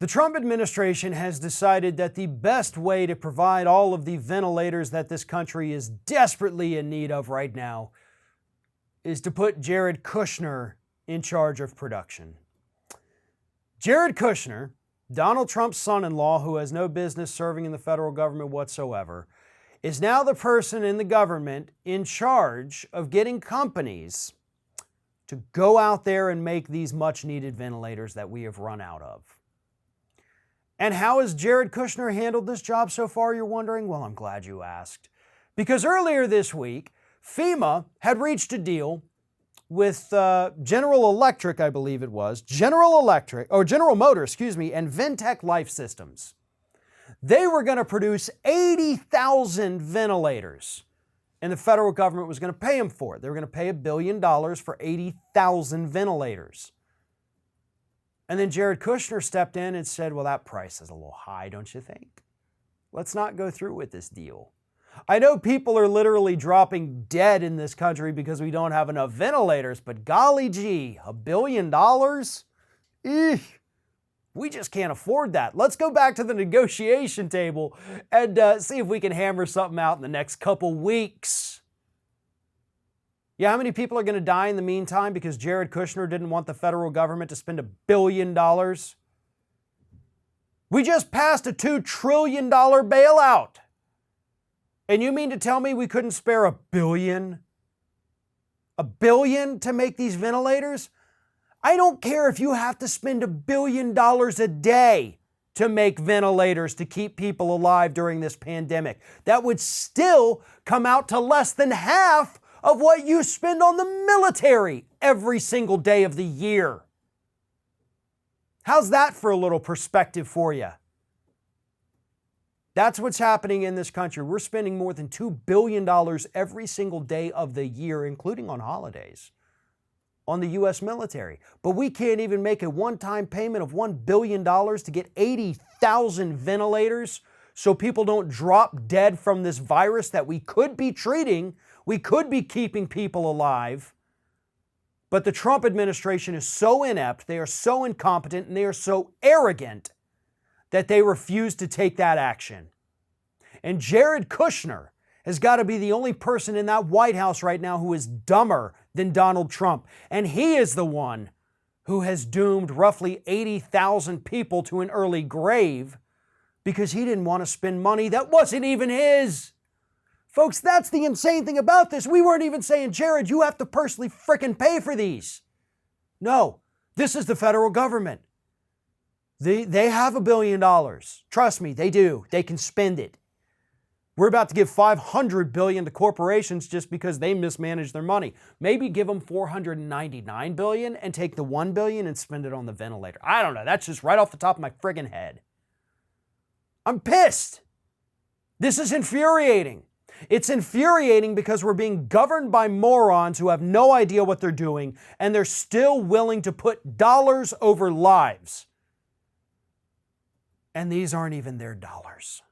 The Trump administration has decided that the best way to provide all of the ventilators that this country is desperately in need of right now is to put Jared Kushner in charge of production. Jared Kushner, Donald Trump's son-in-law, who has no business serving in the federal government whatsoever, is now the person in the government in charge of getting companies to go out there and make these much-needed ventilators that we have run out of. And how has Jared Kushner handled this job so far, you're wondering? Well, I'm glad you asked. Because earlier this week, FEMA had reached a deal with General Electric, I believe it was, General Motors, and Ventec Life Systems. They were going to produce 80,000 ventilators, and the federal government was going to pay them for it. They were going to pay $1 billion for 80,000 ventilators. And then Jared Kushner stepped in and said, well, that price is a little high, don't you think? Let's not go through with this deal. I know people are literally dropping dead in this country because we don't have enough ventilators, but golly gee, $1 billion? Eek. We just can't afford that. Let's go back to the negotiation table and see if we can hammer something out in the next couple weeks. Yeah, how many people are going to die in the meantime because Jared Kushner didn't want the federal government to spend $1 billion? We just passed a $2 trillion bailout. And you mean to tell me we couldn't spare $1 billion? $1 billion to make these ventilators? I don't care if you have to spend $1 billion a day to make ventilators to keep people alive during this pandemic. That would still come out to less than half of what you spend on the military every single day of the year. How's that for a little perspective for you? That's what's happening in this country. We're spending more than $2 billion every single day of the year, including on holidays, on the U.S. military. But we can't even make a one-time payment of $1 billion to get 80,000 ventilators so people don't drop dead from this virus that we could be treating. We could be keeping people alive. But the Trump administration is so inept, they are so incompetent, and they are so arrogant that they refuse to take that action. And Jared Kushner has got to be the only person in that White House right now who is dumber than Donald Trump. And he is the one who has doomed roughly 80,000 people to an early grave because he didn't want to spend money that wasn't even his. Folks, that's the insane thing about this. We weren't even saying, Jared, you have to personally frickin' pay for these. No, this is the federal government. They have $1 billion. Trust me, they do. They can spend it. We're about to give $500 billion to corporations just because they mismanage their money. Maybe give them $499 billion and take the $1 billion and spend it on the ventilator. I don't know. That's just right off the top of my friggin' head. I'm pissed. This is infuriating. It's infuriating because we're being governed by morons who have no idea what they're doing, and they're still willing to put dollars over lives. And these aren't even their dollars.